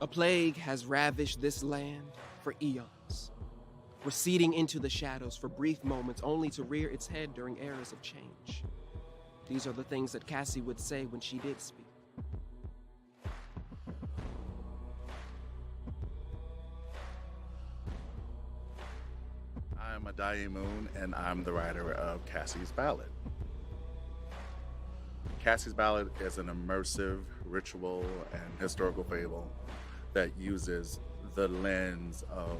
A plague has ravished this land for eons, receding into the shadows for brief moments only to rear its head during eras of change. These are the things that Cassie would say when she did speak. I'm Adaye Moon, and I'm the writer of Cassie's Ballad. Cassie's Ballad is an immersive ritual and historical fable that uses the lens of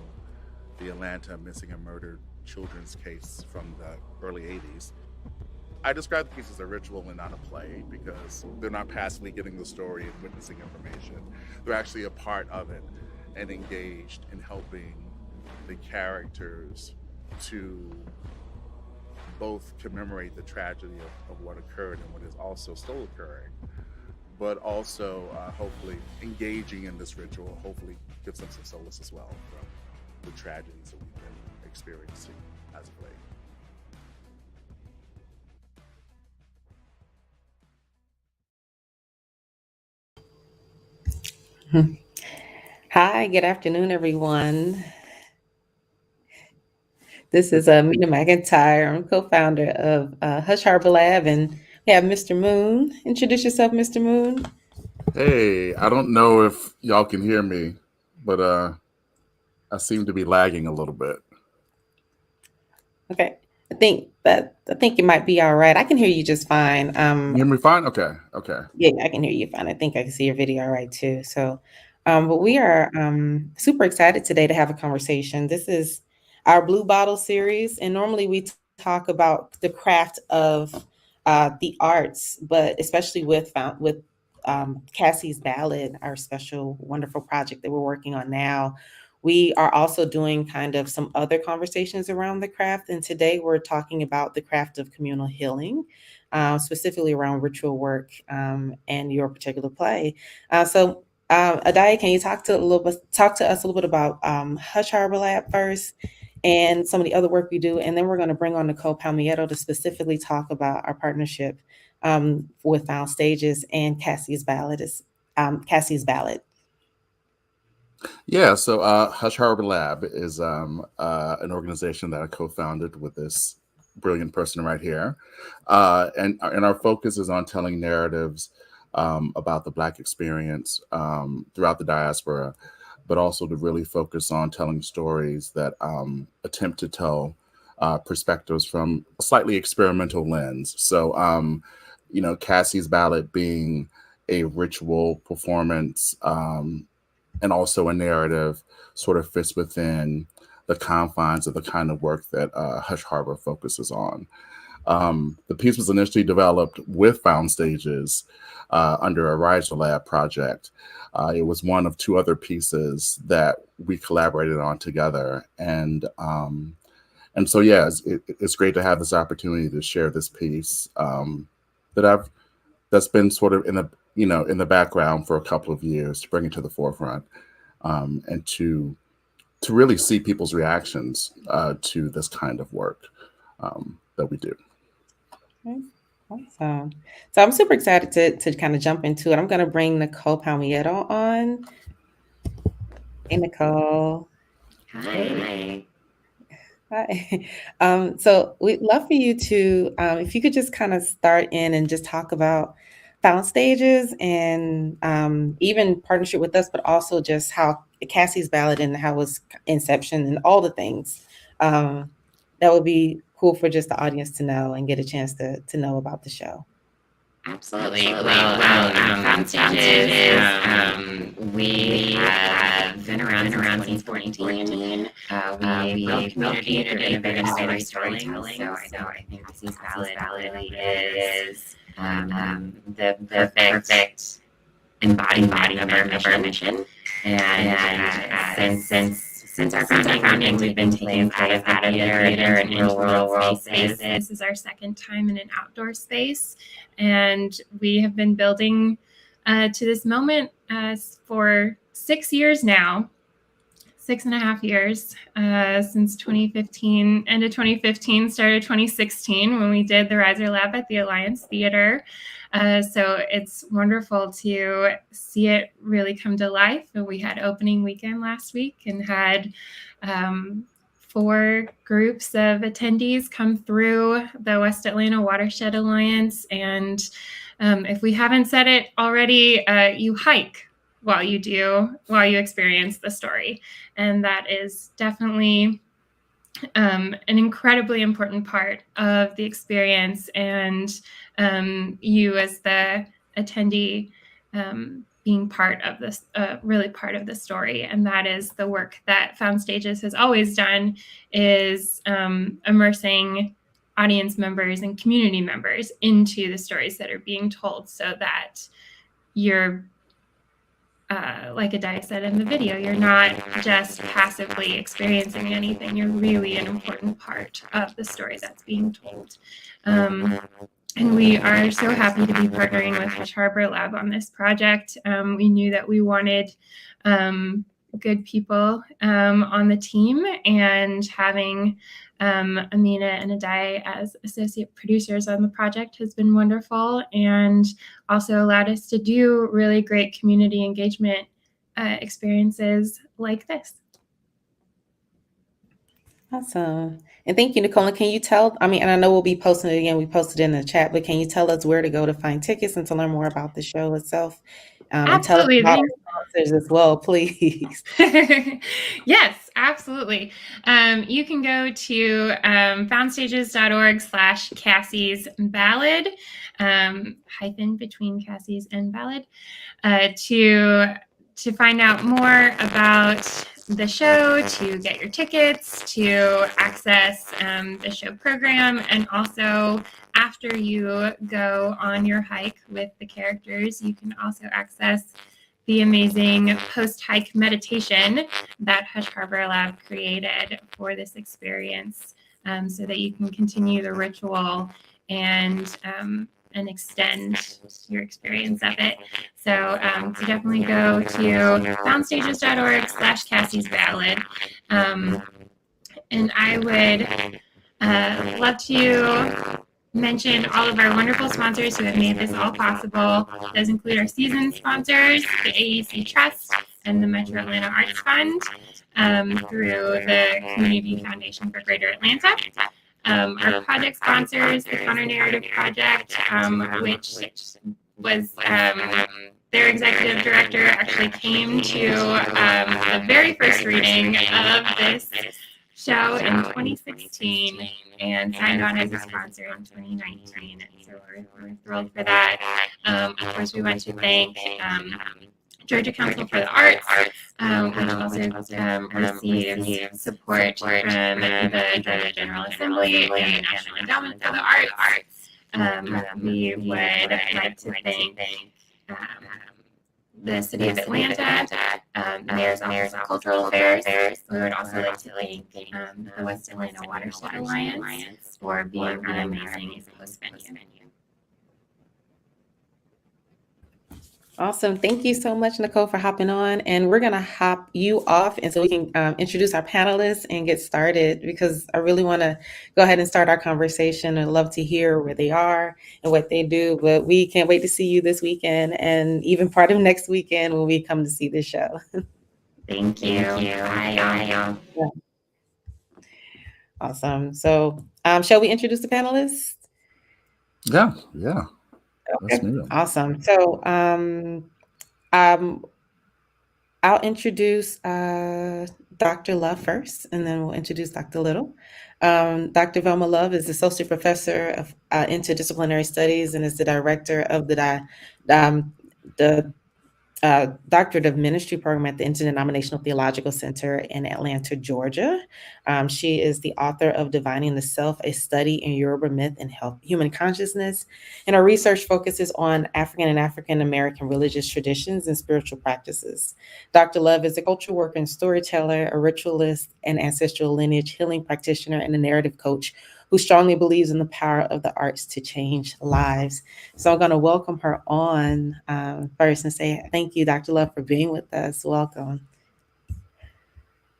the Atlanta missing and murdered children's case from the early 80s. I describe the piece as a ritual and not a play because they're not passively getting the story and witnessing information. They're actually a part of it and engaged in helping the characters to both commemorate the tragedy of what occurred and what is also still occurring, but also hopefully engaging in this ritual hopefully gives them some solace as well from the tragedies that we've been experiencing as of late. Hi, good afternoon, everyone. This is Mina McIntyre. I'm co-founder of Hush Harbor Lab, and we have Mr. Moon. Introduce yourself, Mr. Moon. Hey, I don't know if y'all can hear me, but I seem to be lagging a little bit. Okay, I think it might be all right. I can hear you just fine. You hear me fine? Okay. Yeah, I can hear you fine. I think I can see your video all right too. So, but we are super excited today to have a conversation. This is our Blue Bottle series, and normally we talk about the craft of the arts, but especially with Cassie's Ballad, our special, wonderful project that we're working on now. We are also doing kind of some other conversations around the craft, and today we're talking about the craft of communal healing, specifically around ritual work and your particular play. So, Adaye, can you talk to us a little bit about Hush Harbor Lab first, and some of the other work we do, and then we're going to bring on Nicole Palmiero to specifically talk about our partnership with Found Stages and Cassie's Ballad. Cassie's Ballad. Yeah, so Hush Harbor Lab is an organization that I co-founded with this brilliant person right here, and our focus is on telling narratives about the Black experience throughout the diaspora, but also to really focus on telling stories that attempt to tell perspectives from a slightly experimental lens. So, Cassie's Ballad being a ritual performance and also a narrative sort of fits within the confines of the kind of work that Hush Harbor focuses on. The piece was initially developed with Found Stages under a Riser Lab project. It was one of two other pieces that we collaborated on together. And so, yeah, it's great to have this opportunity to share this piece that's been sort of in the background for a couple of years, to bring it to the forefront and to really see people's reactions to this kind of work that we do. Okay. Awesome. So I'm super excited to kind of jump into it. I'm going to bring Nicole Palmiero on. Hey, Nicole. Hi. Hi. So we'd love for you to, if you could just kind of start in and just talk about Found Stages and even partnership with us, but also just how Cassie's Ballad and how it was inception and all the things. That would be cool for just the audience to know and get a chance to know about the show. Absolutely. Well, Found Stages, we have been around since 2014. We built community through innovative storytelling. So I think Cassie's Ballad really is the perfect embodiment of our mission. And since our founding, we've been taking plays out of theater and into real world spaces. This is our second time in an outdoor space, and we have been building to this moment for 6 years now, 6.5 years since 2015, end of 2015, started 2016 when we did the Riser Lab at the Alliance Theater. So it's wonderful to see it really come to life. And we had opening weekend last week and had 4 groups of attendees come through the West Atlanta Watershed Alliance. And if we haven't said it already, you hike while you experience the story. And that is definitely an incredibly important part of the experience. And you as the attendee being part of this, really part of the story. And that is the work that Found Stages has always done, is immersing audience members and community members into the stories that are being told, so that you're, like Adai said in the video, you're not just passively experiencing anything, you're really an important part of the story that's being told. And we are so happy to be partnering with Hush Harbor Lab on this project. We knew that we wanted good people on the team, and having Amina and Adai as associate producers on the project has been wonderful, and also allowed us to do really great community engagement experiences like this. Awesome. And thank you, Nicole. And can you tell, and I know we'll be posting it again, we posted it in the chat, but can you tell us where to go to find tickets and to learn more about the show itself? And tell us Absolutely. about our sponsors as well, please. Yes, absolutely. You can go to foundstages.org/Cassie's Ballad, hyphen between Cassie's and Ballad, to find out more about the show, to get your tickets, to access the show program, and also after you go on your hike with the characters, you can also access the amazing post-hike meditation that Hush Harbor Lab created for this experience, so that you can continue the ritual and extend your experience of it. So definitely go to foundstages.org/Cassie's Ballad. And I would love to mention all of our wonderful sponsors who have made this all possible. Those include our season sponsors, the AEC Trust and the Metro Atlanta Arts Fund, through the Community Foundation for Greater Atlanta. Our project sponsors, the Counter Narrative Project, which was their executive director actually came to the very first reading of this show in 2016 and signed on as a sponsor in 2019. So we're thrilled for that. Of course, we want to thank Georgia Council for the Arts, which also receives support from the Georgia General Assembly and the National Endowment for the Arts. We would like to thank the City of Atlanta, Mayor's Office of Cultural Affairs. We would also like to thank the West Atlanta Watershed Alliance for being an amazing host venue. Awesome. Thank you so much, Nicole, for hopping on. And we're going to hop you off, and so we can introduce our panelists and get started, because I really want to go ahead and start our conversation. I'd love to hear where they are and what they do, but we can't wait to see you this weekend and even part of next weekend when we come to see the show. Thank you. Bye. Awesome. So shall we introduce the panelists? Yeah. Okay. Awesome. So I'll introduce Dr. Love first, and then we'll introduce Dr. Little. Dr. Velma Love is Associate Professor of Interdisciplinary Studies and is the Director of the Doctorate of Ministry program at the Interdenominational Theological Center in Atlanta, Georgia. She is the author of Divining the Self, a study in Yoruba myth and human consciousness. And her research focuses on African and African American religious traditions and spiritual practices. Dr. Love is a cultural worker and storyteller, a ritualist, and ancestral lineage healing practitioner, and a narrative coach who strongly believes in the power of the arts to change lives. So I'm going to welcome her on first and say thank you, Dr. Love, for being with us. Welcome.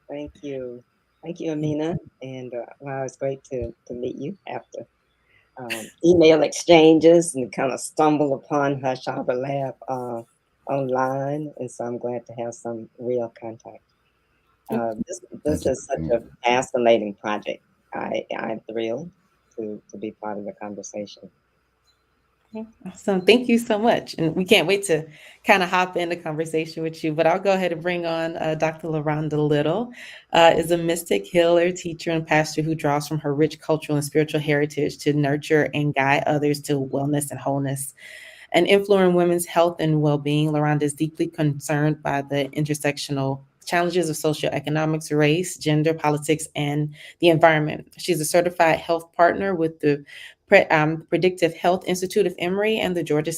Thank you. Thank you, Amina. And wow, it's great to meet you after email exchanges and kind of stumble upon Hush Harbor Lab online. And so I'm glad to have some real contact. This is such a fascinating project. I'm thrilled to be part of the conversation. Awesome. Thank you so much. And we can't wait to kind of hop in the conversation with you. But I'll go ahead and bring on Dr. Lahronda Little, is a mystic, healer, teacher, and pastor who draws from her rich cultural and spiritual heritage to nurture and guide others to wellness and wholeness. And influencing women's health and well-being, Lahronda is deeply concerned by the intersectional challenges of socioeconomics, race, gender, politics, and the environment. She's a certified health partner with the Predictive Health Institute of Emory and the Georgia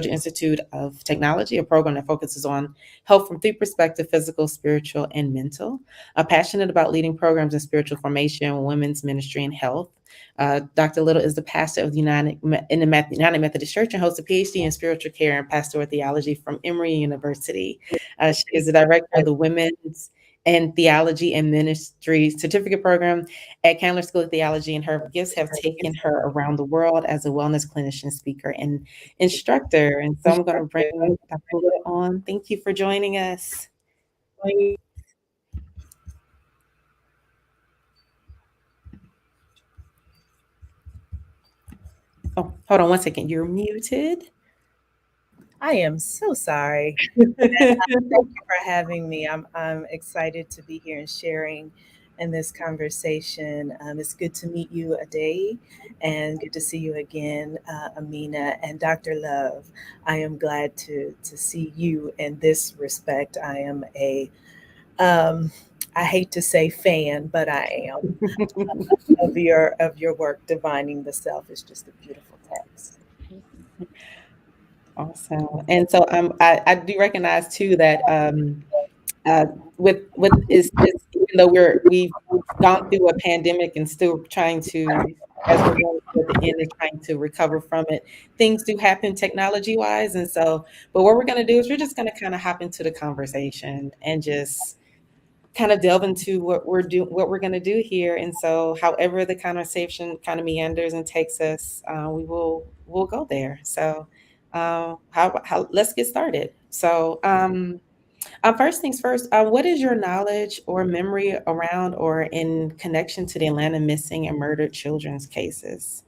Institute of Technology, a program that focuses on health from three perspectives: physical, spiritual, and mental. Passionate about leading programs in spiritual formation, women's ministry, and health. Dr. Little is the pastor of the United Methodist Church and holds a PhD in spiritual care and pastoral theology from Emory University. She is the director of the Women's and Theology and Ministry Certificate Program at Candler School of Theology, and her gifts have taken her around the world as a wellness clinician, speaker, and instructor. And so I'm going to bring Dr. Little on. Thank you for joining us. Oh, hold on one second. You're muted. I am so sorry. Thank you for having me. I'm excited to be here and sharing in this conversation. It's good to meet you, Ade, and good to see you again, Amina and Dr. Love. I am glad to see you in this respect. I am I hate to say fan, but I am of your work. Divining the Self is just a beautiful text. Awesome. And so I do recognize too that with even though we've gone through a pandemic and still trying to, as we're going to the end, and trying to recover from it, things do happen technology wise. And so, but what we're going to do is we're just going to kind of hop into the conversation and just kind of delve into what we're going to do here. And so, however the conversation kind of meanders and takes us, we'll go there. So, how let's get started. So, first things first, what is your knowledge or memory around or in connection to the Atlanta missing and murdered children's cases?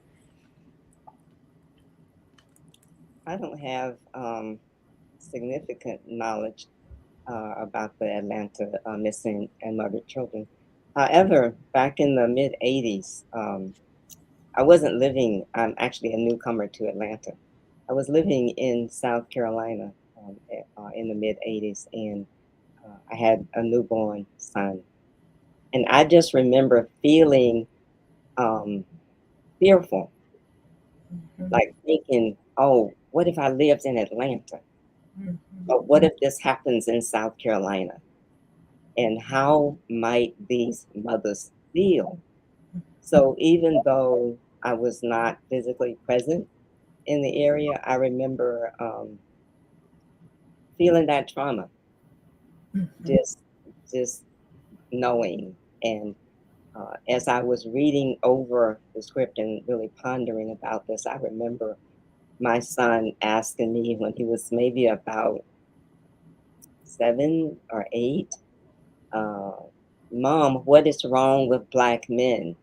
I don't have significant knowledge about the Atlanta missing and murdered children. However, back in the mid 80s, I wasn't living, I'm actually a newcomer to Atlanta. I was living in South Carolina in the mid 80s, and I had a newborn son. And I just remember feeling fearful, like thinking, oh, what if I lived in Atlanta? But what if this happens in South Carolina? And how might these mothers feel? So even though I was not physically present in the area, I remember feeling that trauma, just knowing. And as I was reading over the script and really pondering about this, I remember my son asking me when he was maybe about 7 or 8, Mom, what is wrong with Black men?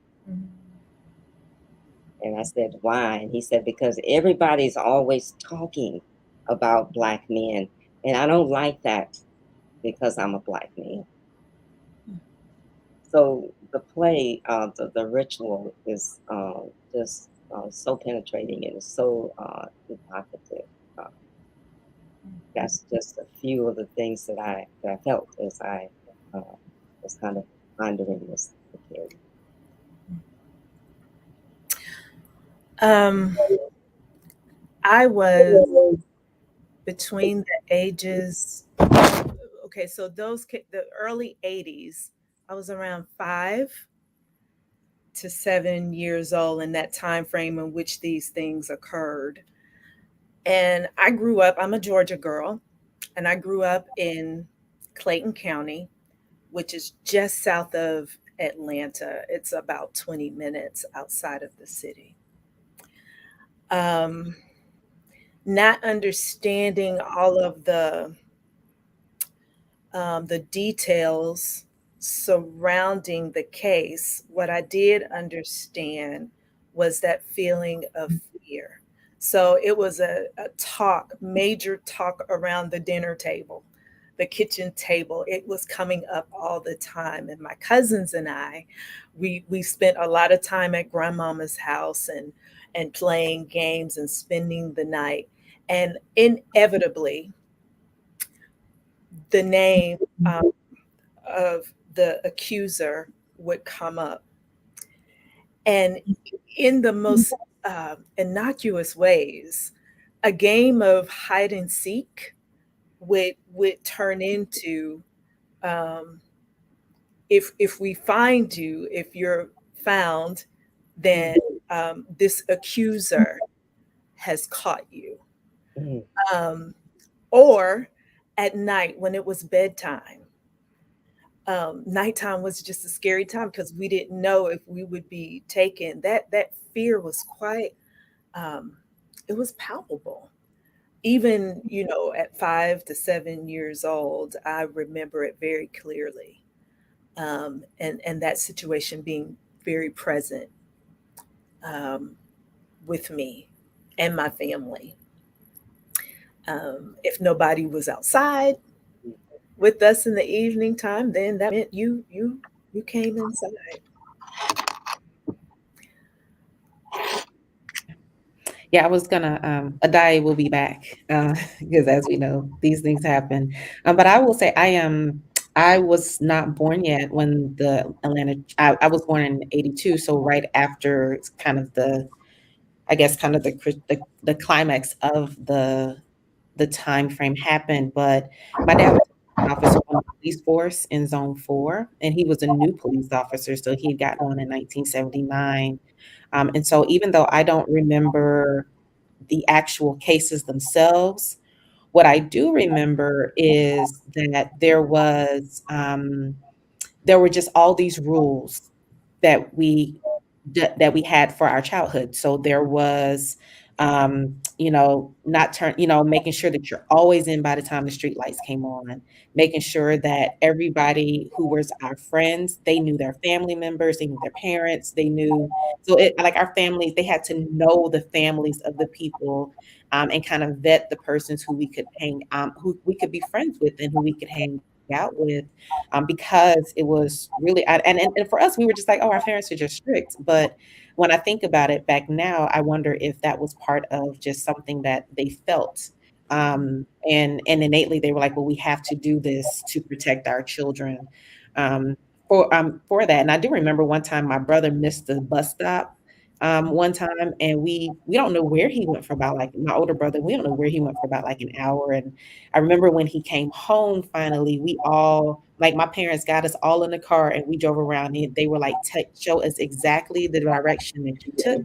And I said, why? And he said, because everybody's always talking about Black men. And I don't like that because I'm a Black man. So the play, the ritual is just so penetrating and so evocative. That's just a few of the things that I felt as I was kind of pondering this period. I was between the ages, okay, so the early 80s, I was around 5 to 7 years old in that time frame in which these things occurred. And I grew up, I'm a Georgia girl, and I grew up in Clayton County, which is just south of Atlanta. It's about 20 minutes outside of the city. not understanding all of the details surrounding the case, what I did understand was that feeling of fear. So it was a talk, major talk around the dinner table, the kitchen table. It was coming up all the time. And my cousins and I, we spent a lot of time at grandmama's house and playing games and spending the night. And inevitably, the name of the accuser would come up. And in the most innocuous ways, a game of hide and seek would turn into, if we find you, if you're found, then this accuser has caught you. Mm. Or at night when it was bedtime, nighttime was just a scary time because we didn't know if we would be taken. That fear was quite, it was palpable. Even, at 5 to 7 years old, I remember it very clearly. And that situation being very present with me and my family. If nobody was outside with us in the evening time, then that meant you came inside. Yeah, I was gonna, Adai will be back, because as we know, these things happen. But I will say I was not born yet when I was born in 82, so right after it's kind of I guess, kind of the climax of the time frame happened. But my dad was an officer on the police force in Zone 4, and he was a new police officer, so he had gotten on in 1979. And so even though I don't remember the actual cases themselves, what I do remember is that there were just all these rules that we had for our childhood. So there was, making sure that you're always in by the time the street lights came on, making sure that everybody who was our friends, they knew their family members, they knew their parents, they knew. So it like our families, they had to know the families of the people, and kind of vet the persons who we could be friends with and who we could hang out with, because it was really, and for us, we were just like, oh, our parents are just strict. But when I think about it back now, I wonder if that was part of just something that they felt. And innately they were like, well, we have to do this to protect our children, um, for that. And I do remember one time my brother missed the bus stop, one time, and we don't know where he went for about, like, my older brother, we don't know where he went for about like an hour. And I remember when he came home finally, we all, like, my parents got us all in the car and we drove around, and they were like, show us exactly the direction that you took.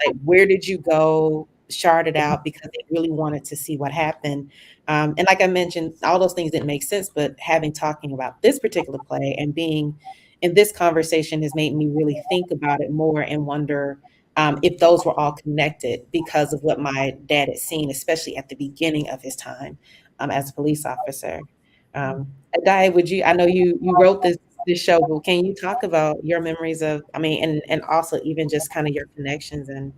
Like, where did you go? Chart it out, because they really wanted to see what happened. And like I mentioned, all those things didn't make sense, but talking about this particular play and being in this conversation has made me really think about it more and wonder, if those were all connected because of what my dad had seen, especially at the beginning of his time, as a police officer. Adai, I know you wrote this show, but can you talk about your memories of, I mean, and also even just kind of your connections and,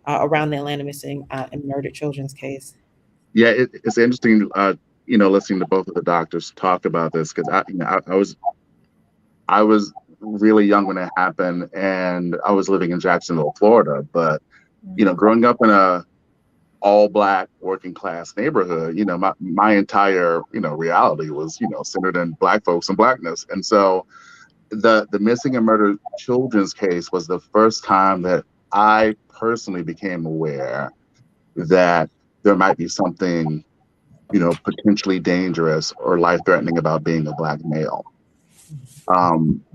around the Atlanta missing, and murdered children's case? Yeah, it's interesting, listening to both of the doctors talk about this, because I was really young when it happened, and I was living in Jacksonville, Florida. But growing up in a all black working class neighborhood, my entire reality was centered in black folks and blackness. And so the missing and murdered children's case was the first time that I personally became aware that there might be something potentially dangerous or life-threatening about being a black male.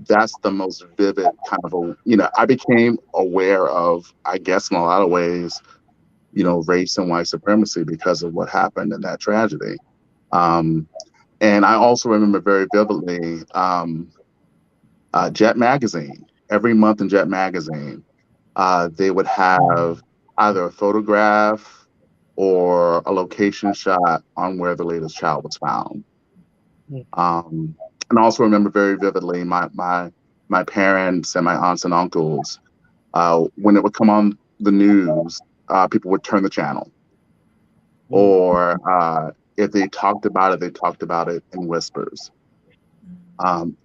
That's the most vivid kind of I became aware of, I guess, in a lot of ways, race and white supremacy because of what happened in that tragedy. And I also remember very vividly, Jet Magazine. Every month in Jet Magazine, they would have either a photograph or a location shot on where the latest child was found. And I also remember very vividly my parents and my aunts and uncles, when it would come on the news, people would turn the channel, or if they talked about it, they talked about it in whispers.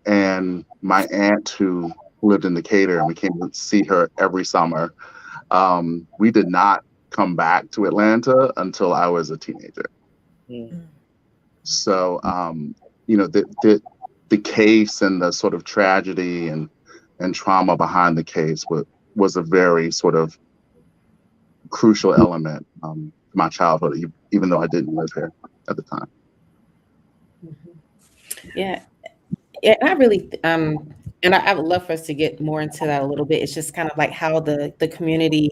And my aunt, who lived in Decatur, and we came to see her every summer, we did not come back to Atlanta until I was a teenager. So, the case and the sort of tragedy and trauma behind the case was a very sort of crucial element to my childhood, even though I didn't live here at the time. Yeah. Yeah, and I really, and I would love for us to get more into that a little bit. It's just kind of like how the community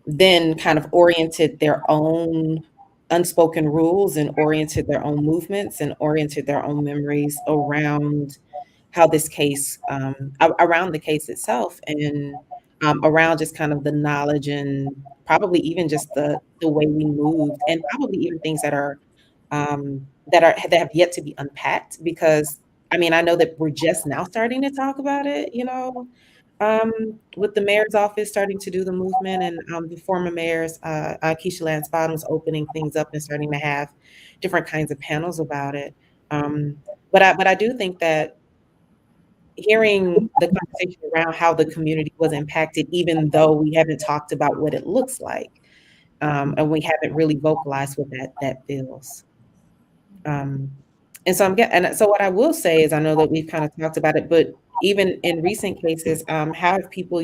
then kind of oriented their own unspoken rules and oriented their own movements and oriented their own memories around how this case, around the case itself, and around just kind of the knowledge and probably even just the way we moved, and probably even things that have yet to be unpacked. Because I mean, I know that we're just now starting to talk about it, with the mayor's office starting to do the movement, and the former mayor's Keisha Lance Bottoms opening things up and starting to have different kinds of panels about it. But I do think that hearing the conversation around how the community was impacted, even though we haven't talked about what it looks like, and we haven't really vocalized what that feels. And so what I will say is, I know that we've kind of talked about it, but even in recent cases, how have people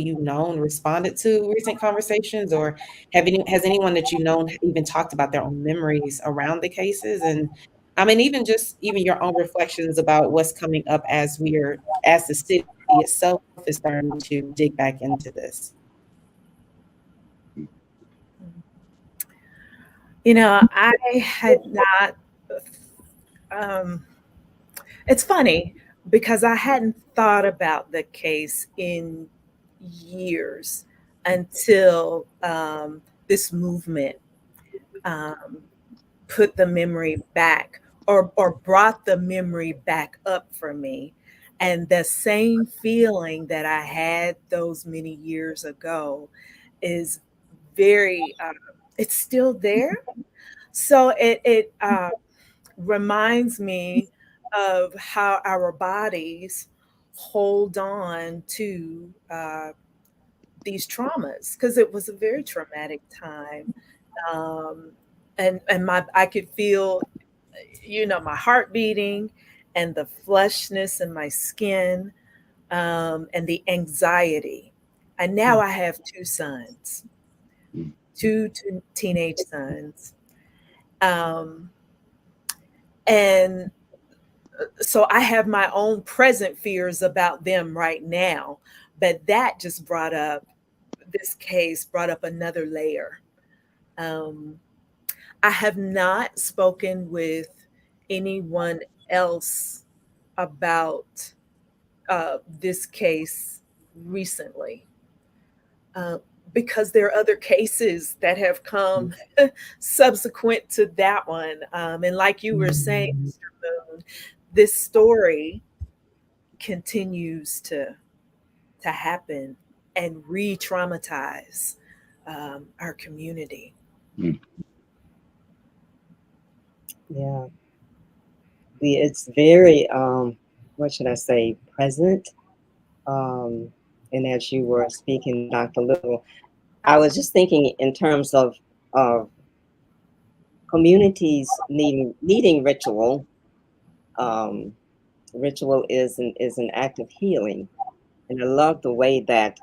responded to recent conversations, or has anyone that even talked about their own memories around the cases? And I mean, even your own reflections about what's coming up as the city itself is starting to dig back into this. I had not, it's funny because I hadn't thought about the case in years until this movement put the memory back, or brought the memory back up for me. And the same feeling that I had those many years ago is it's still there. So it reminds me of how our bodies hold on to these traumas, because it was a very traumatic time. And I could feel, my heart beating, and the flushness in my skin, and the anxiety. And now I have two sons, two teenage sons. And so I have my own present fears about them right now, but this case brought up another layer. I have not spoken with anyone else about this case recently, because there are other cases that have come subsequent to that one. And like you were saying, Mr. Moon, this story continues to happen and re-traumatize our community. Yeah. It's very, what should I say, present. And as you were speaking, Dr. Little, I was just thinking in terms of communities needing ritual. Ritual is an act of healing. And I love the way that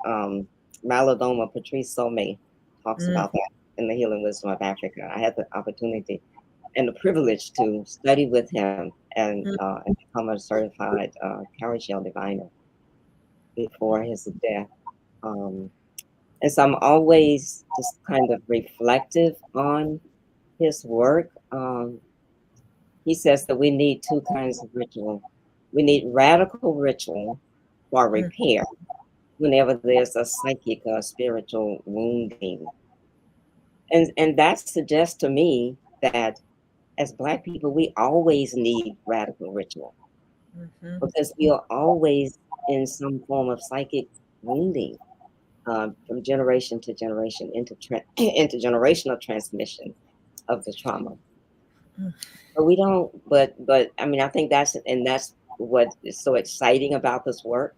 Malodoma Patrice Somé talks about that in the Healing Wisdom of Africa. I had the opportunity and the privilege to study with him and become a certified cowrie shell diviner before his death. And so I'm always just kind of reflective on his work. He says that we need two kinds of ritual. We need radical ritual for repair whenever there's a psychic or spiritual wounding And that suggests to me that as Black people, we always need radical ritual because we are always in some form of psychic wounding from generation to generation into intergenerational transmission of the trauma. But we don't. But I mean, I think that's what is so exciting about this work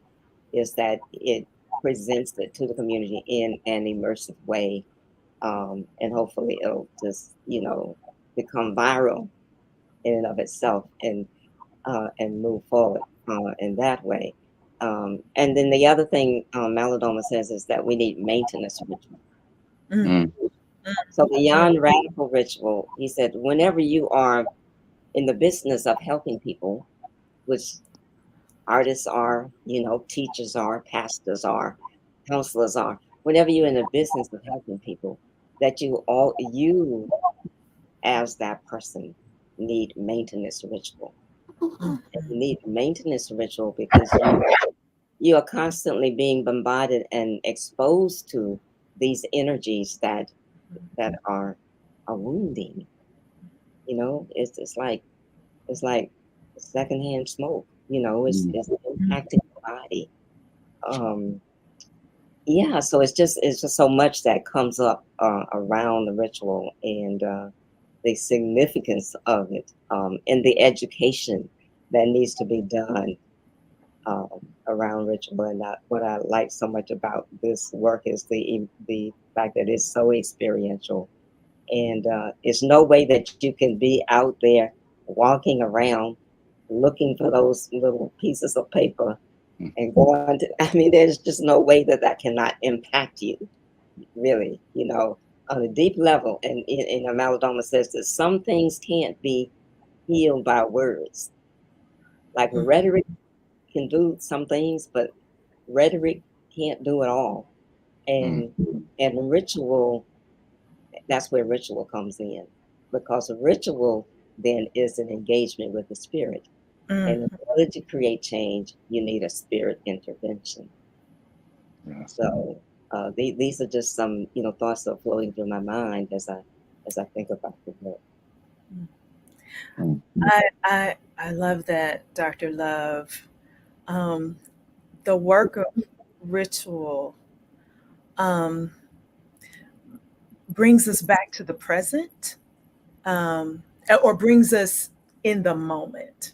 is that it presents it to the community in an immersive way, and hopefully it'll just become viral in and of itself and move forward in that way. And then the other thing Malidoma says is that we need maintenance ritual. So beyond radical ritual, he said, whenever you are in the business of helping people, which artists are, teachers are, pastors are, counselors are, whenever you're in the business of helping people, that you as that person need maintenance ritual. And you need maintenance ritual because you are constantly being bombarded and exposed to these energies that are wounding. It's like secondhand smoke. It's impacting the body. Yeah, so it's just so much that comes up around the ritual and the significance of it, and the education that needs to be done around ritual. And what I like so much about this work is the fact that it's so experiential, and it's no way that you can be out there walking around looking for those little pieces of paper and going to, I mean, there's just no way that cannot impact you, really, on a deep level. And Malidoma says that some things can't be healed by words. Like rhetoric can do some things, but rhetoric can't do it all. And ritual, that's where ritual comes in, because a ritual then is an engagement with the spirit. And in order to create change, you need a spirit intervention. Yeah. So these are just some thoughts that are flowing through my mind as I think about the book. I love that, Dr. Love. The work of ritual brings us back to the present, or brings us in the moment.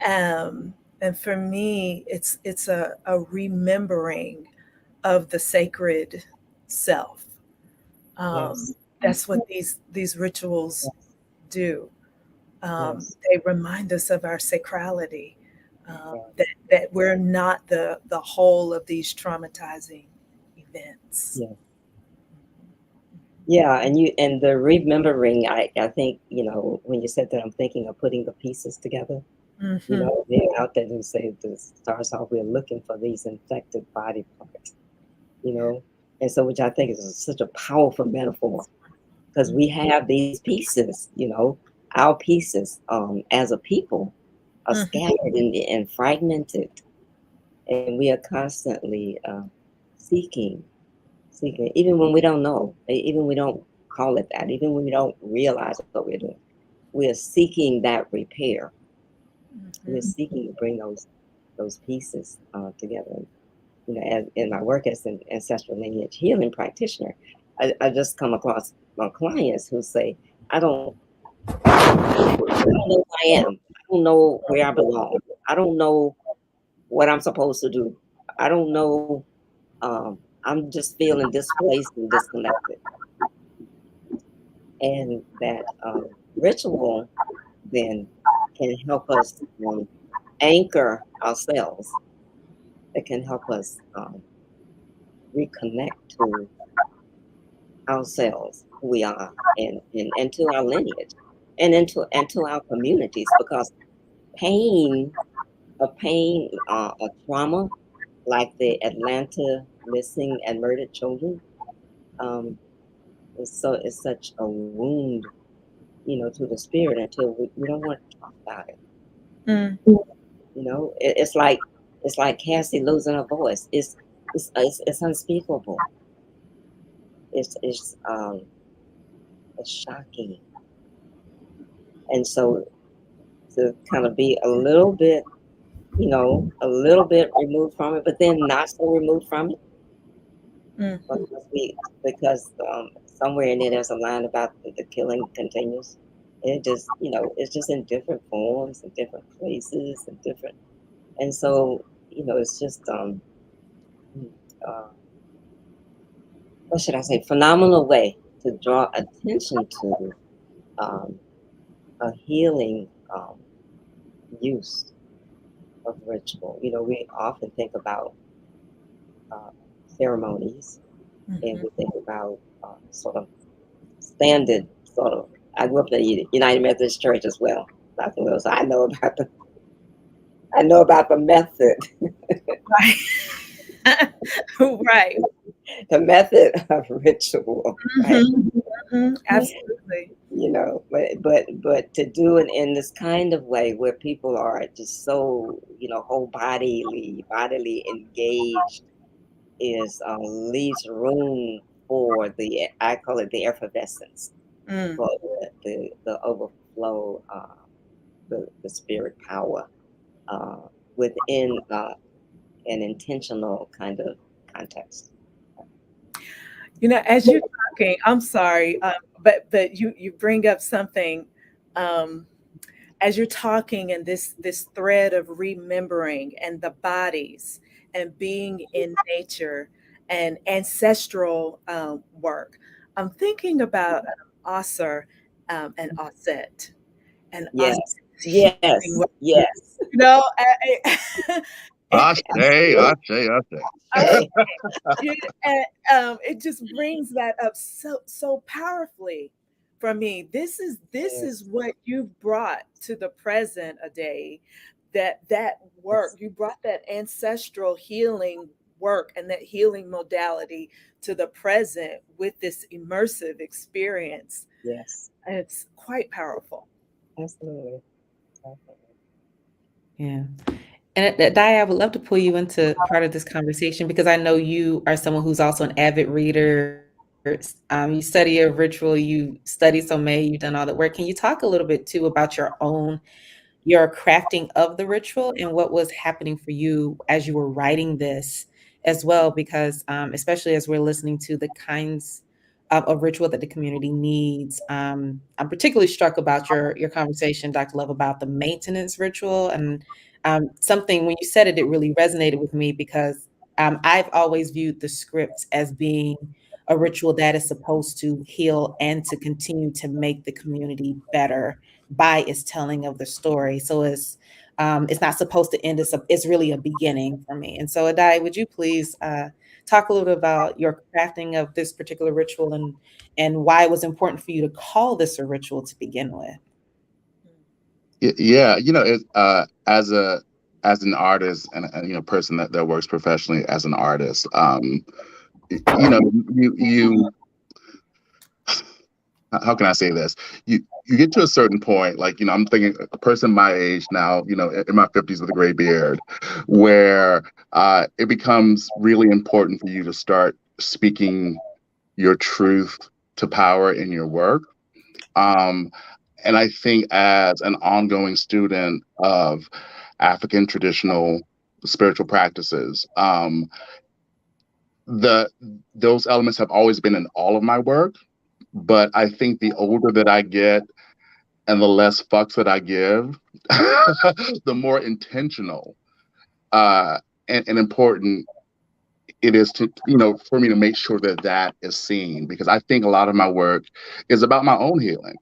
And for me, it's a remembering of the sacred self. Yes. That's what these rituals do. They remind us of our sacrality, that we're not the whole of these traumatizing events. Yeah, and the remembering, I think, when you said that, I'm thinking of putting the pieces together. Being out there to say to start us off, we're looking for these infected body parts, and so which I think is such a powerful metaphor, because we have these pieces, our pieces as a people are scattered and fragmented, and we are constantly seeking, even when we don't know, even when we don't call it that, even when we don't realize what we're doing, we are seeking that repair. We're seeking to bring those pieces together. As in my work as an ancestral lineage healing practitioner, I just come across my clients who say, I don't know who I am. I don't know where I belong. I don't know what I'm supposed to do. I don't know. I'm just feeling displaced and disconnected. And that ritual then can help us anchor ourselves. It can help us reconnect to ourselves, who we are, and to our lineage, and into our communities, because a trauma like the Atlanta missing and murdered children is such a wound, to the spirit, until we don't want to talk about it. It's like Cassie losing her voice. It's unspeakable. It's was shocking. And so to kind of be a little bit, a little bit removed from it, but then not so removed from it, Mm. because somewhere in there there's a line about the killing continues. And it just, it's just in different forms and different places and different, and so, it's just, uh, what should I say, phenomenal way to draw attention to a healing use of ritual. We often think about uh, ceremonies, and we think about sort of standard sort of. I grew up in the United Methodist Church as well, Dr. Will, so I know about the method, Right. Right. the method of ritual, right? Absolutely. But to do it in this kind of way where people are just so, whole bodily engaged is leaves room for I call it the effervescence, Mm. for the overflow, the spirit power within an intentional kind of context. As you're talking, I'm sorry, but you bring up something, as you're talking, and this thread of remembering and the bodies and being in nature and ancestral work. I'm thinking about Osir and Osset and Yes, Osset's yes, healing work. yes. I say. It just brings that up so powerfully for me. This is what you've brought to the present a day, that work. You brought that ancestral healing work and that healing modality to the present with this immersive experience. Yes, And it's quite powerful. absolutely. Yeah. And Daya, I would love to pull you into part of this conversation because I know you are someone who's also an avid reader. You study a ritual, you study Sommeil, you've done all that work. Can you talk a little bit too about your crafting of the ritual and what was happening for you as you were writing this as well? Because especially as we're listening to the kinds of ritual that the community needs, I'm particularly struck about your conversation, Dr. Love, about the maintenance ritual. And something, when you said it, it really resonated with me because I've always viewed the scripts as being a ritual that is supposed to heal and to continue to make the community better by its telling of the story. So it's not supposed to end. It's really a beginning for me. And so, Adai, would you please talk a little about your crafting of this particular ritual and why it was important for you to call this a ritual to begin with? Yeah, as an artist and person that works professionally as an artist, you how can I say this? You get to a certain point, like, I'm thinking a person my age now, in my 50s with a gray beard, where it becomes really important for you to start speaking your truth to power in your work. And I think as an ongoing student of African traditional spiritual practices, those elements have always been in all of my work. But I think the older that I get and the less fucks that I give, the more intentional and important it is to, for me to make sure that is seen, because I think a lot of my work is about my own healing.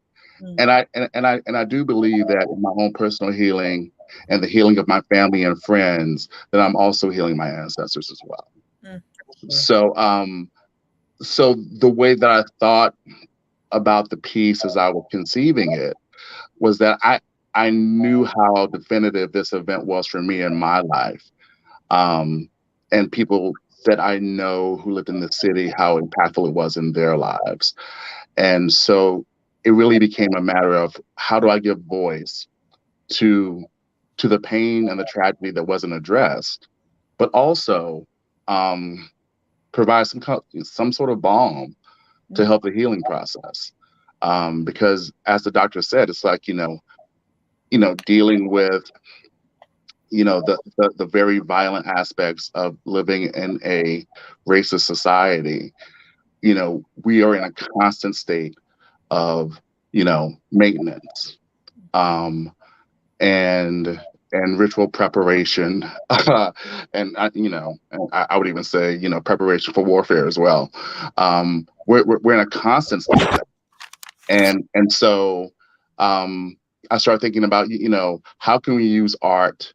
And I do believe that in my own personal healing and the healing of my family and friends, that I'm also healing my ancestors as well. So so the way that I thought about the piece as I was conceiving it was that I knew how definitive this event was for me in my life, and people that I know who lived in the city, how impactful it was in their lives. And so it really became a matter of, how do I give voice to the pain and the tragedy that wasn't addressed, but also provide some sort of balm to help the healing process. because as the doctor said, it's like, dealing with, the very violent aspects of living in a racist society. We are in a constant state of, maintenance, and ritual preparation, and I would even say, preparation for warfare as well. We're in a constant state of that, and so I started thinking about, how can we use art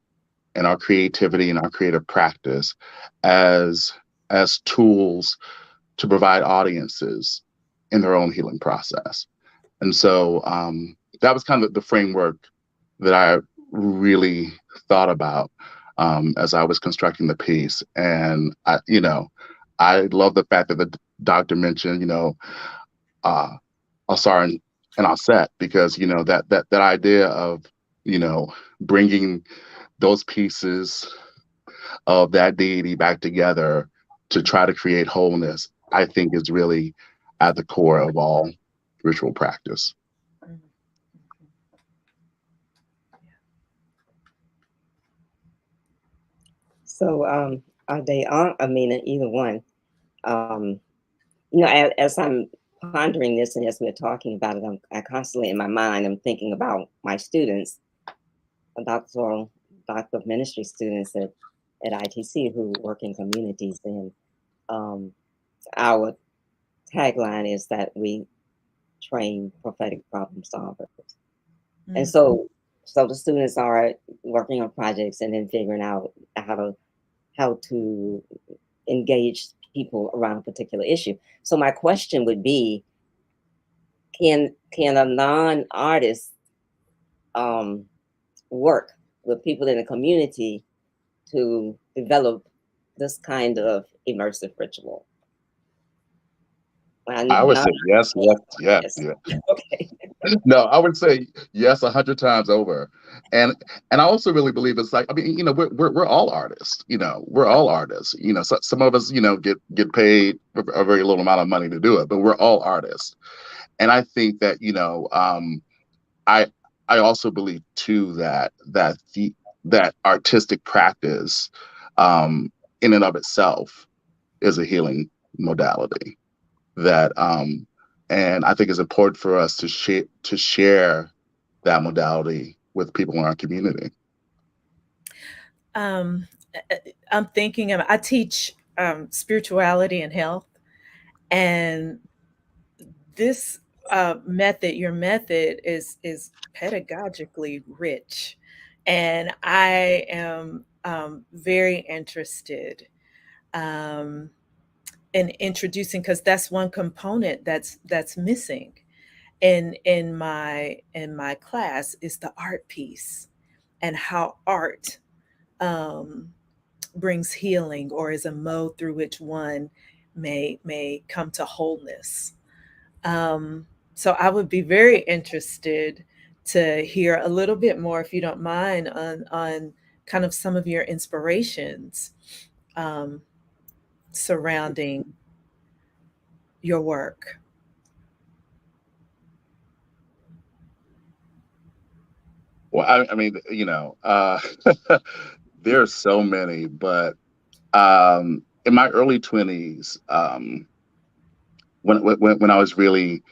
and our creativity and our creative practice as tools to provide audiences in their own healing process. And so that was kind of the framework that I really thought about as I was constructing the piece. And I love the fact that the doctor mentioned, Asar and Aset, because that idea of bringing those pieces of that deity back together to try to create wholeness, I think is really at the core of all ritual practice. So, are they on? I mean, either one. As I'm pondering this and as we're talking about it, I constantly in my mind, I'm thinking about my students, doctoral doctor of ministry students at ITC who work in communities. And our tagline is that we train prophetic problem solvers. And so the students are working on projects and then figuring out how to engage people around a particular issue. So my question would be, can a non-artist work with people in the community to develop this kind of immersive ritual? I would say yes. Okay. No, I would say yes 100 times over, and I also really believe it's like, I mean, we're all artists. We're all artists. So some of us, get paid a very little amount of money to do it, but we're all artists. And I think that I also believe too that artistic practice, in and of itself, is a healing modality. That and I think it's important for us to share that modality with people in our community. I'm thinking I teach spirituality and health, and this your method is pedagogically rich, and I am very interested in introducing, because that's one component that's missing in my class, is the art piece, and how art brings healing, or is a mode through which one may come to wholeness. So I would be very interested to hear a little bit more, if you don't mind, on kind of some of your inspirations surrounding your work. Well, I mean, there are so many, but in my early 20s, when I was really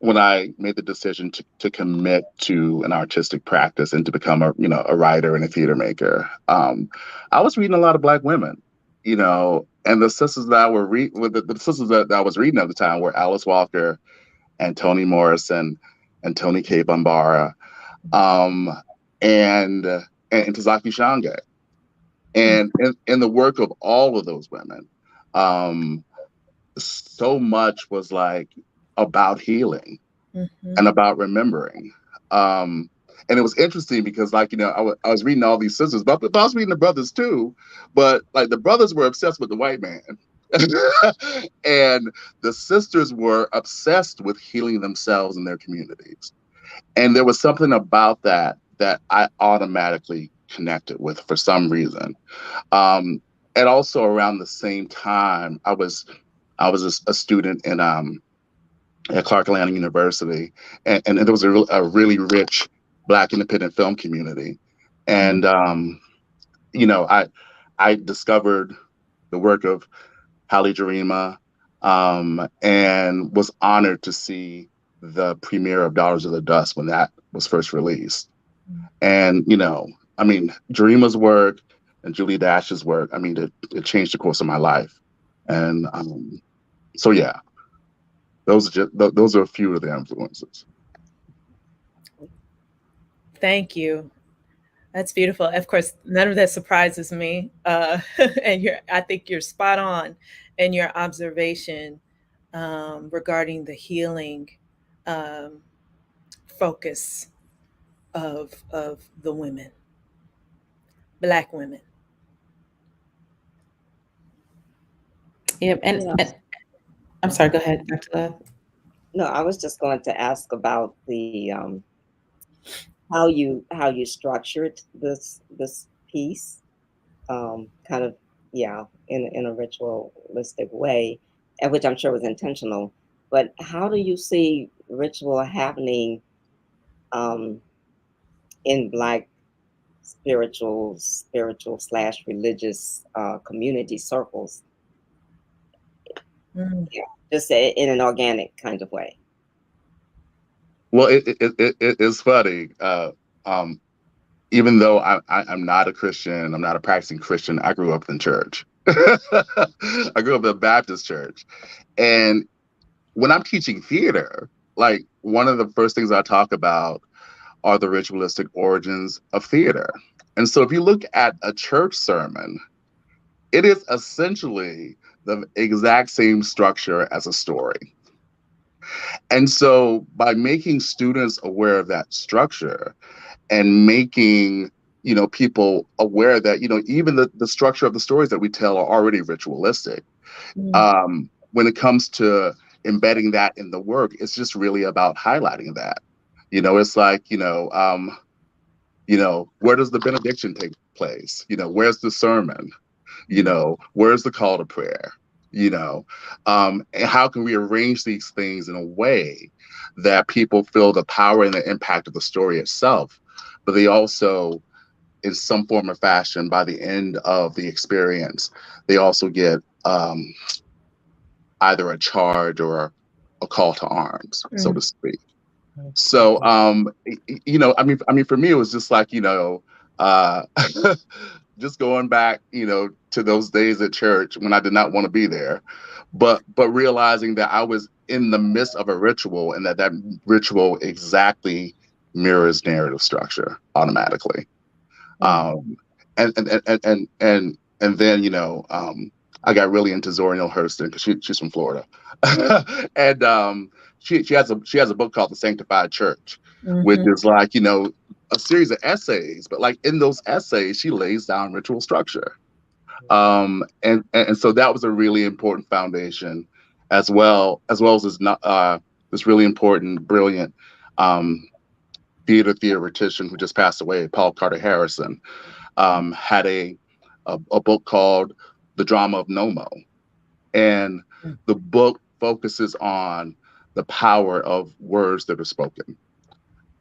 when I made the decision to commit to an artistic practice and to become a writer and a theater maker, I was reading a lot of Black women, and the sisters that the sisters that I was reading at the time were Alice Walker and Toni Morrison and Toni K. Bambara, and Tazaki Shange. And in the work of all of those women, so much was like about healing and about remembering. And it was interesting because, like, I was reading all these sisters, but I was reading the brothers too. But like, the brothers were obsessed with the white man. And the sisters were obsessed with healing themselves and their communities. And there was something about that I automatically connected with for some reason. And also around the same time, I was a student in at Clark Atlanta University, and there was a really rich Black independent film community, and you know, I discovered the work of Halle Jarima, and was honored to see the premiere of Daughters of the Dust when that was first released. And, you know, I mean, Jarima's work and Julie Dash's work, I mean, it changed the course of my life. And so, yeah, those are a few of the influences. Thank you. That's beautiful. Of course, none of that surprises me. And I think you're spot on in your observation regarding the healing focus of the women, Black women. Yep. And, Yeah. and I'm sorry, go ahead, Dr. Love. No, I was just going to ask about the how you structured this piece, kind of, yeah, in a ritualistic way, and which I'm sure was intentional. But how do you see ritual happening in Black spiritual / religious community circles? Yeah, just in an organic kind of way. Well, it's funny. Even though I'm not a Christian, I'm not a practicing Christian, I grew up in church. I grew up in a Baptist church. And when I'm teaching theater, like one of the first things I talk about are the ritualistic origins of theater. And so if you look at a church sermon, it is essentially the exact same structure as a story. And so by making students aware of that structure and making, you know, people aware that, you know, even the structure of the stories that we tell are already ritualistic. When it comes to embedding that in the work, it's just really about highlighting that. You know, it's like, where does the benediction take place? You know, where's the sermon? You know, where's the call to prayer? You know, and how can we arrange these things in a way that people feel the power and the impact of the story itself, but they also, in some form or fashion, by the end of the experience, they also get either a charge or a call to arms, so to speak. So, you know, I mean, for me, it was just like, just going back, you know, to those days at church when I did not want to be there, but realizing that I was in the midst of a ritual and that ritual exactly mirrors narrative structure automatically. And then, you know, I got really into Zora Neale Hurston because she's from Florida, and she has a book called The Sanctified Church, which is like, you know, a series of essays, but like in those essays, she lays down ritual structure, and so that was a really important foundation, as well as this really important, brilliant theoretician who just passed away, Paul Carter Harrison, had a book called The Drama of Nomo. And the book focuses on the power of words that are spoken.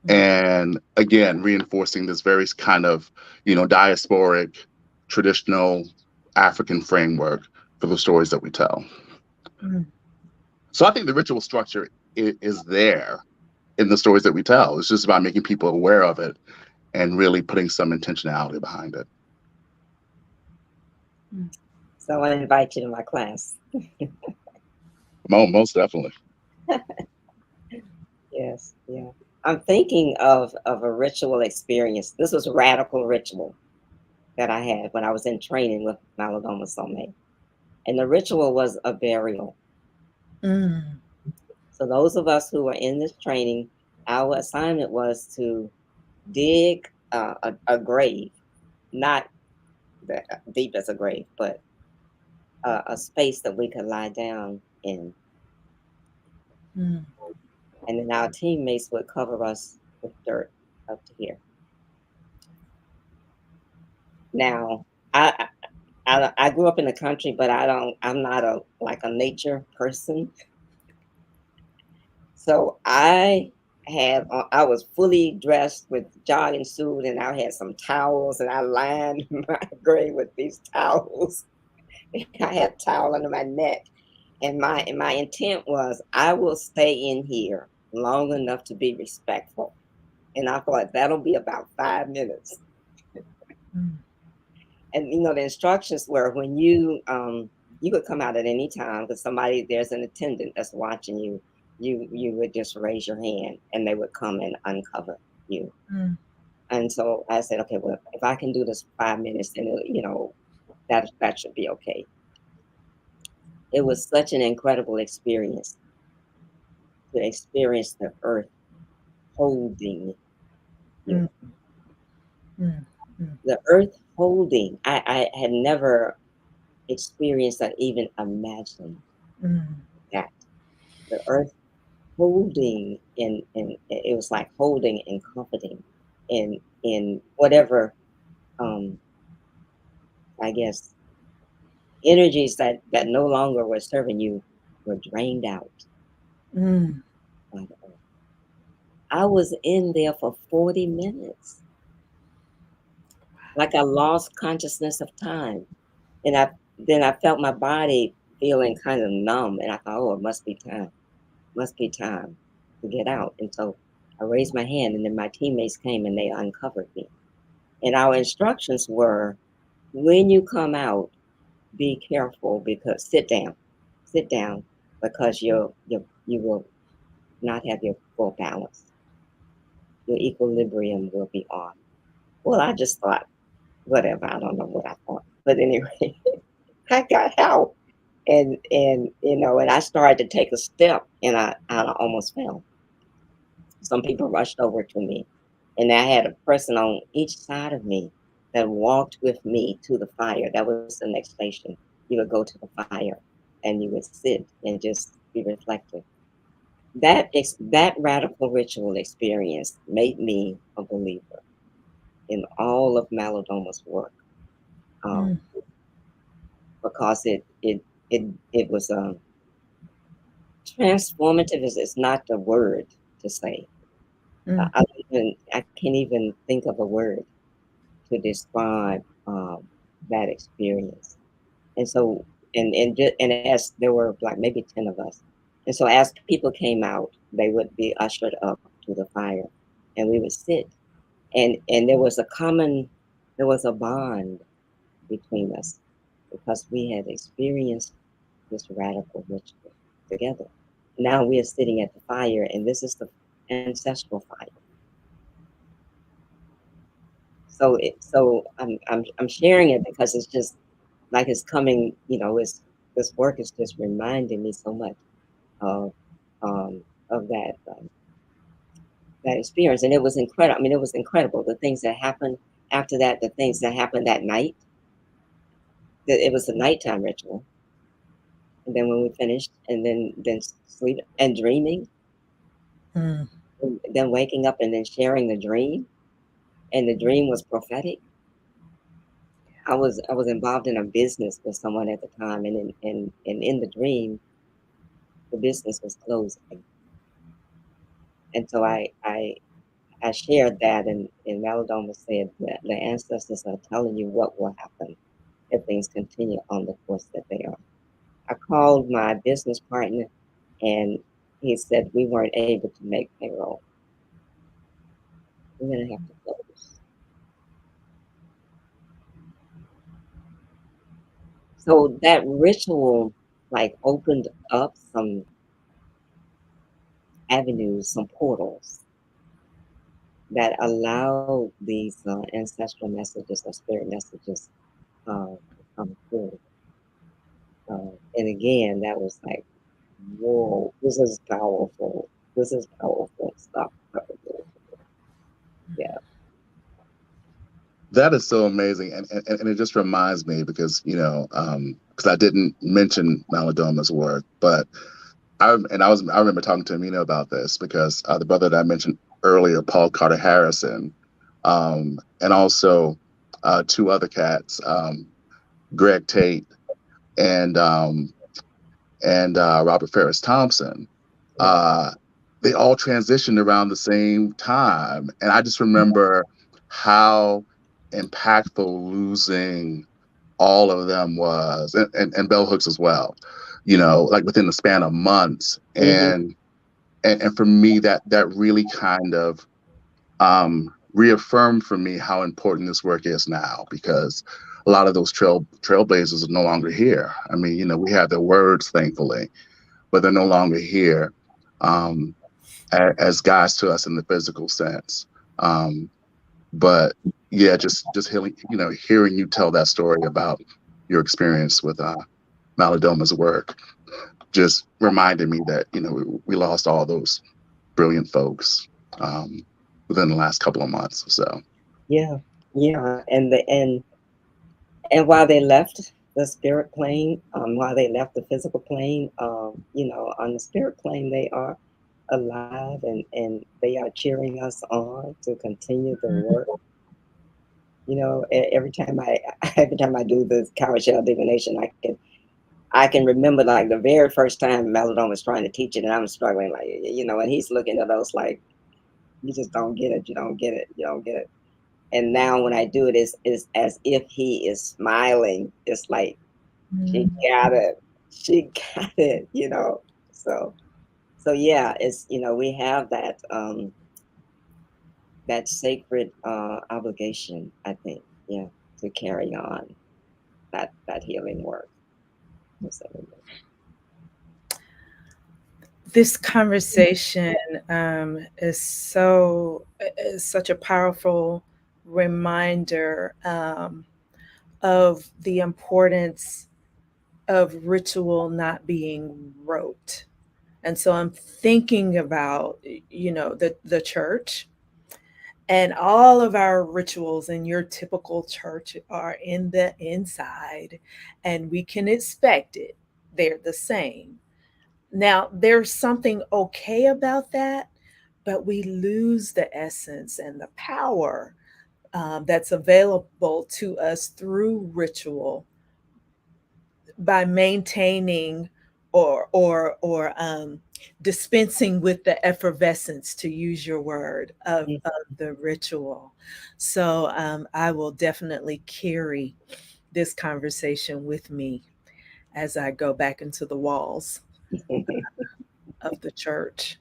And again, reinforcing this very kind of, you know, diasporic, traditional African framework for the stories that we tell. So I think the ritual structure is there in the stories that we tell. It's just about making people aware of it and really putting some intentionality behind it. So I invite you to my class. Most definitely. Yes, yeah. I'm thinking of a ritual experience. This was a radical ritual that I had when I was in training with Malagoma Soulmate. And the ritual was a burial. So those of us who were in this training, our assignment was to dig a grave, not deep as a grave, but a space that we could lie down in. And then our teammates would cover us with dirt up to here. Now, I grew up in the country, but I'm not a nature person. So I was fully dressed with jogging suit, and I had some towels, and I lined my grave with these towels. I had a towel under my neck, and my intent was I will stay in here long enough to be respectful. And I thought that'll be about 5 minutes. Mm. And the instructions were when you could come out at any time because there's an attendant that's watching you. You would just raise your hand and they would come and uncover you. Mm. And so I said, okay, well, if I can do this 5 minutes, then that should be okay. It was such an incredible experience to experience the earth holding you. Mm. Mm. The earth holding. I had never experienced or even imagined Mm. that. The earth holding and it was like holding and comforting in whatever I guess energies that no longer were serving you were drained out Mm. by the earth. I was in there for 40 minutes. Like I lost consciousness of time. And then I felt my body feeling kind of numb and I thought, oh, it must be time to get out. And so I raised my hand and then my teammates came and they uncovered me. And our instructions were, when you come out, be careful because sit down because you will not have your full balance. Your equilibrium will be off. Well, I just thought, whatever. I don't know what I thought, but anyway, I got out, and I started to take a step, and I almost fell. Some people rushed over to me, and I had a person on each side of me that walked with me to the fire. That was the next station. You would go to the fire, and you would sit and just be reflective. That radical ritual experience made me a believer in all of Maladoma's work, um, because it was transformative. Is not the word to say. Mm. I can't even think of a word to describe that experience. And so, and as there were like maybe 10 of us, and so as people came out, they would be ushered up to the fire, and we would sit, and there was a bond between us because we had experienced this radical ritual together. Now we are sitting at the fire, and this is the ancestral fire. So I'm sharing it because it's just like it's coming. This work is just reminding me so much of that experience, and it was incredible. I mean, it was incredible. The things that happened after that, the things that happened that night. It was a nighttime ritual, and then when we finished, and then sleep and dreaming, Mm. and then waking up and then sharing the dream, and the dream was prophetic. I was involved in a business with someone at the time, and in the dream, the business was closing, and so I shared that, and Maladoma said that the ancestors are telling you what will happen if things continue on the course that they are. I called my business partner, and he said we weren't able to make payroll. We're gonna have to close. So that ritual like opened up some avenues, some portals that allow these ancestral messages or spirit messages to come through. And again, that was like, whoa, this is powerful. This is powerful stuff. Yeah. That is so amazing, and it just reminds me because because I didn't mention Maladoma's work, but I remember talking to Amina about this because the brother that I mentioned earlier, Paul Carter Harrison, and also two other cats, Greg Tate and Robert Ferris Thompson. they all transitioned around the same time. And I just remember how impactful losing all of them was, and bell hooks as well, like within the span of months. And for me, that really kind of reaffirmed for me how important this work is now, because a lot of those trailblazers are no longer here. I mean, we have their words, thankfully, but they're no longer here as guides to us in the physical sense. But yeah, just hearing you tell that story about your experience with Maladoma's work just reminded me that we lost all those brilliant folks within the last couple of months or so. Yeah, and while they left the spirit plane, while they left the physical plane, on the spirit plane they are alive, and they are cheering us on to continue the work. Every time I do the coward shell divination, I can remember like the very first time Maladon was trying to teach it, and I'm struggling, like, and he's looking at us like, you just don't get it, you don't get it, you don't get it. And now when I do it, it's as if he is smiling. It's like, she got it, she got it, So yeah, it's we have that sacred obligation, I think, to carry on that healing work. This conversation is such a powerful reminder of the importance of ritual not being rote. And so I'm thinking about, the church, and all of our rituals in your typical church are in the inside, and we can expect it. They're the same. Now, there's something okay about that, but we lose the essence and the power that's available to us through ritual by maintaining or dispensing with the effervescence, to use your word, of the ritual. So I will definitely carry this conversation with me as I go back into the walls of the church,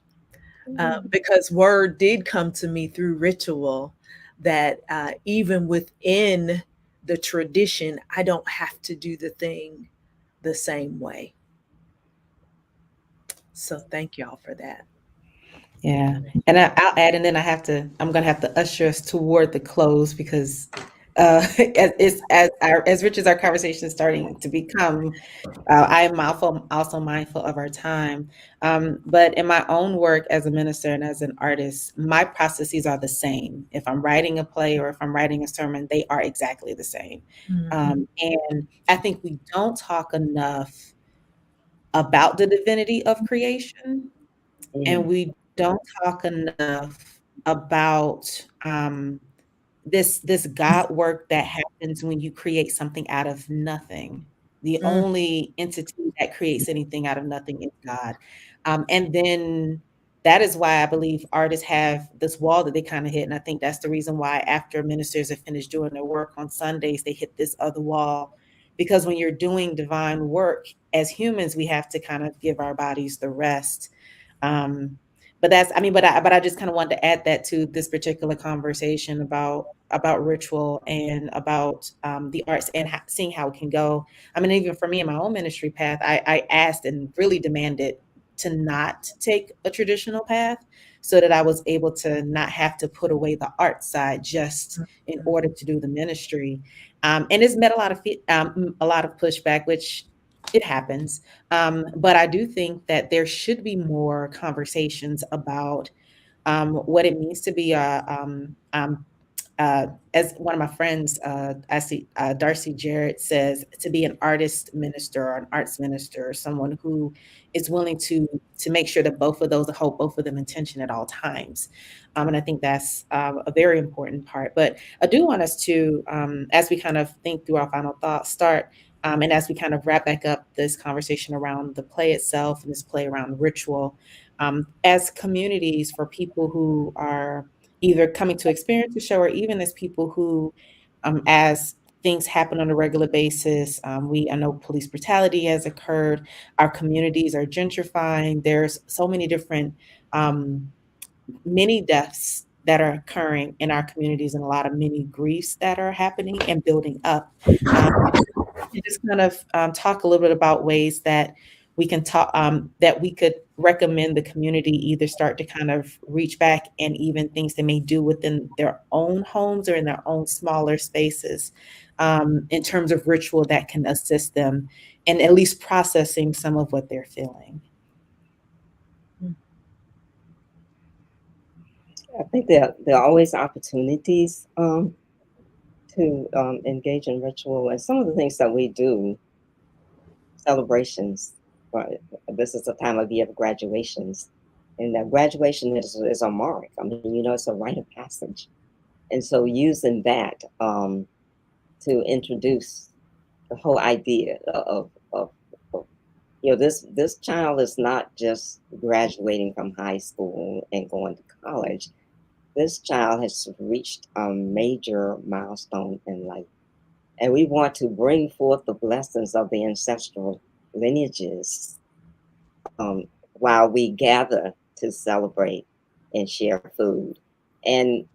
because word did come to me through ritual that even within the tradition, I don't have to do the thing the same way. So thank y'all for that. Yeah. And I'll add, and then I'm going to have to usher us toward the close, because as rich as our conversation is starting to become, I am also mindful of our time. But in my own work as a minister and as an artist, my processes are the same. If I'm writing a play or if I'm writing a sermon, they are exactly the same. And I think we don't talk enough about the divinity of creation, and we don't talk enough about this God work that happens when you create something out of nothing. The only entity that creates anything out of nothing is God. And then that is why I believe artists have this wall that they kind of hit. And I think that's the reason why after ministers have finished doing their work on Sundays, they hit this other wall. Because when you're doing divine work, as humans, we have to kind of give our bodies the rest. But I just kind of wanted to add that to this particular conversation about ritual and about the arts and seeing how it can go. I mean, even for me in my own ministry path, I asked and really demanded to not take a traditional path, so that I was able to not have to put away the art side just in order to do the ministry. And it's met a lot of pushback, which it happens. But I do think that there should be more conversations about what it means to be as one of my friends, I see Darcy Jarrett says, to be an artist minister or an arts minister, or someone who is willing to make sure that both of those hold both of them in tension at all times. And I think that's a very important part. But I do want us to, as we kind of think through our final thoughts, and as we kind of wrap back up this conversation around the play itself and this play around ritual, as communities, for people who are either coming to experience the show, or even as people who, as things happen on a regular basis, I know police brutality has occurred. Our communities are gentrifying. There's so many different many deaths that are occurring in our communities, and a lot of many griefs that are happening and building up. You just kind of talk a little bit about ways that we can talk, that we could recommend the community either start to kind of reach back, and even things they may do within their own homes or in their own smaller spaces, in terms of ritual that can assist them in at least processing some of what they're feeling. I think there are always opportunities to engage in ritual, and some of the things that we do, celebrations. Right, this is a time of year of graduations, and that graduation is a mark. I mean, it's a rite of passage, and so using that to introduce the whole idea of this child is not just graduating from high school and going to college. This child has reached a major milestone in life, and we want to bring forth the blessings of the ancestral lineages while we gather to celebrate and share food. And,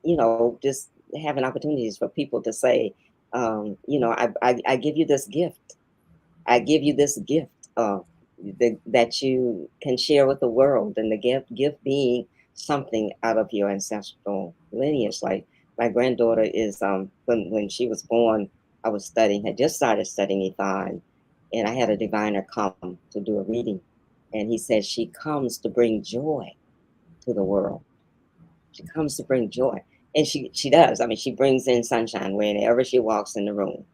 just having opportunities for people to say, I give you this gift. I give you this gift that you can share with the world. And the gift being something out of your ancestral lineage. Like my granddaughter is, when she was born, I was had just started studying Ifa, and I had a diviner come to do a reading. And he said, she comes to bring joy to the world. She comes to bring joy. And she does. I mean, she brings in sunshine whenever she walks in the room.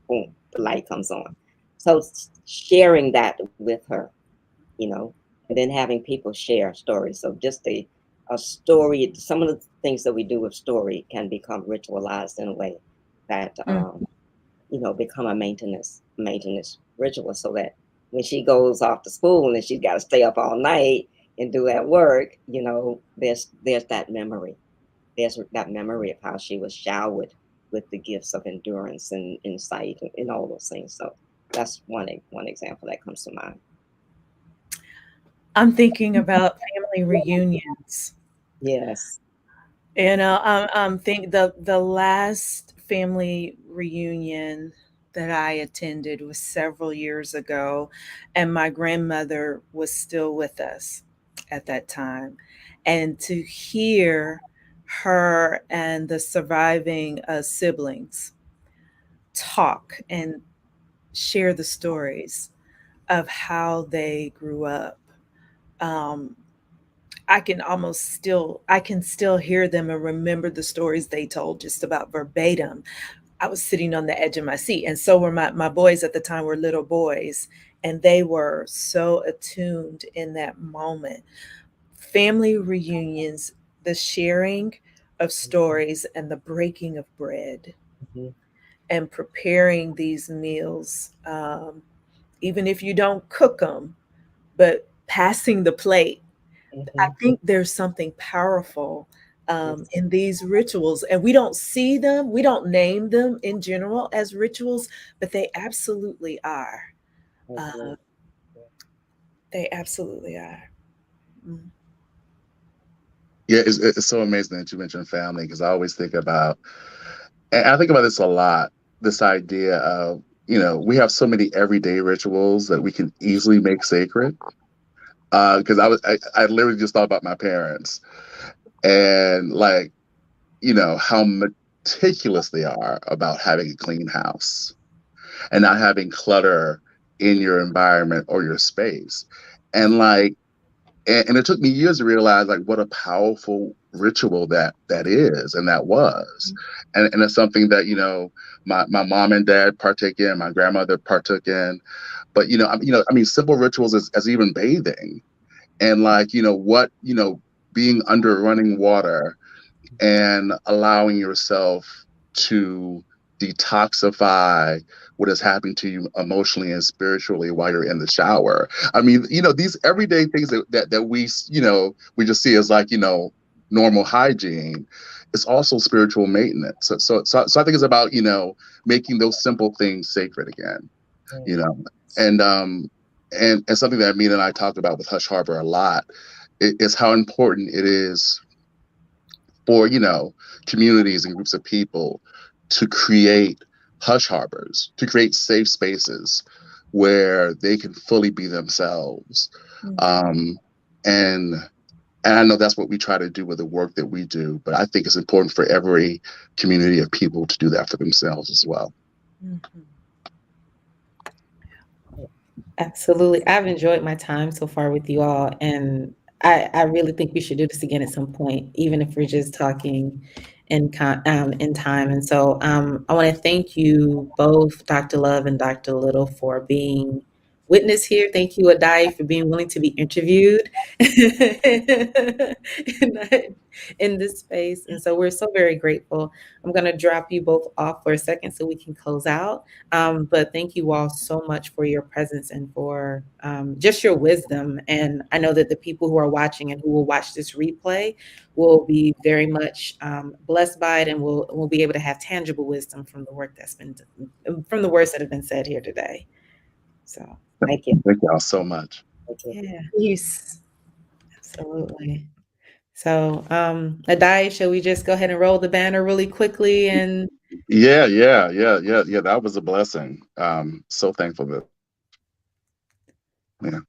Boom, the light comes on. So sharing that with her, and then having people share stories. So just a story, some of the things that we do with story can become ritualized in a way that, become a maintenance ritual, so that when she goes off to school and she's got to stay up all night and do that work, there's that memory. There's that memory of how she was showered with the gifts of endurance and insight and all those things. So that's one example that comes to mind. I'm thinking about family reunions. Yes. I'm think the last family reunion that I attended was several years ago, and my grandmother was still with us at that time. And to hear her and the surviving siblings talk and share the stories of how they grew up, I can still hear them and remember the stories they told just about verbatim. I was sitting on the edge of my seat, and so were my boys at the time. Were little boys, and they were so attuned in that moment. Family reunions, the sharing of stories and the breaking of bread, and preparing these meals, even if you don't cook them, but passing the plate. I think there's something powerful in these rituals, and we don't see them, we don't name them in general as rituals, but they absolutely are. They absolutely are. Yeah, it's so amazing that you mentioned family, because I always think about, and I think about this a lot, this idea of, we have so many everyday rituals that we can easily make sacred. Because I literally just thought about my parents, and how meticulous they are about having a clean house and not having clutter in your environment or your space. And and it took me years to realize what a powerful ritual that is, and that was. And it's something that, my mom and dad partake in, my grandmother partook in. But, simple rituals as even bathing, and being under running water and allowing yourself to detoxify what is happening to you emotionally and spiritually while you're in the shower. I mean, these everyday things that we, we just see as like, normal hygiene. It's also spiritual maintenance. So I think it's about, making those simple things sacred again, and something that Mina and I talked about with Hush Harbor a lot is how important it is for, communities and groups of people to create hush harbors, to create safe spaces where they can fully be themselves. And I know that's what we try to do with the work that we do, but I think it's important for every community of people to do that for themselves as well. Absolutely. I've enjoyed my time so far with you all, and I really think we should do this again at some point, even if we're just talking in time. And so I want to thank you both, Dr. Love and Dr. Little, for being witness here. Thank you, Adai, for being willing to be interviewed in this space. And so we're so very grateful. I'm going to drop you both off for a second so we can close out. But thank you all so much for your presence and for just your wisdom. And I know that the people who are watching and who will watch this replay will be very much blessed by it, and will be able to have tangible wisdom from the work from the words that have been said here today. So thank you. Thank y'all so much. Yeah. Yes. Absolutely. So, Adai, shall we just go ahead and roll the banner really quickly? And yeah. That was a blessing. So thankful that. Yeah.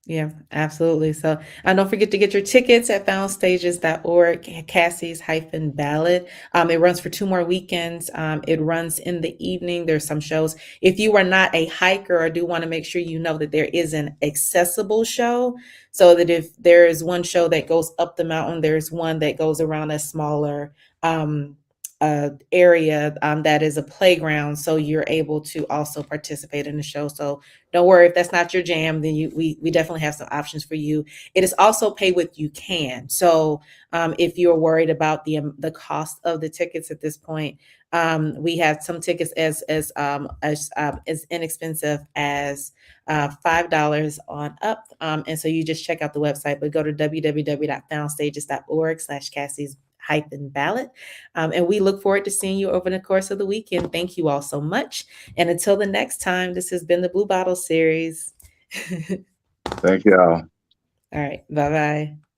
Yeah, absolutely. So don't forget to get your tickets at foundstages.org, Cassie's-Ballad. It runs for 2 more weekends. It runs in the evening. There's some shows. If you are not a hiker, I do want to make sure you know that there is an accessible show, so that if there is one show that goes up the mountain, there's one that goes around a smaller area that is a playground, so you're able to also participate in the show. So don't worry if that's not your jam, then we definitely have some options for you. It is also pay what you can. So if you're worried about the cost of the tickets at this point, we have some tickets as inexpensive as $5 on up. And so you just check out the website, but go to www.foundstages.org/Cassie's-Ballad. And we look forward to seeing you over the course of the weekend. Thank you all so much. And until the next time, this has been the Blue Bottle series. Thank y'all. All right. Bye-bye.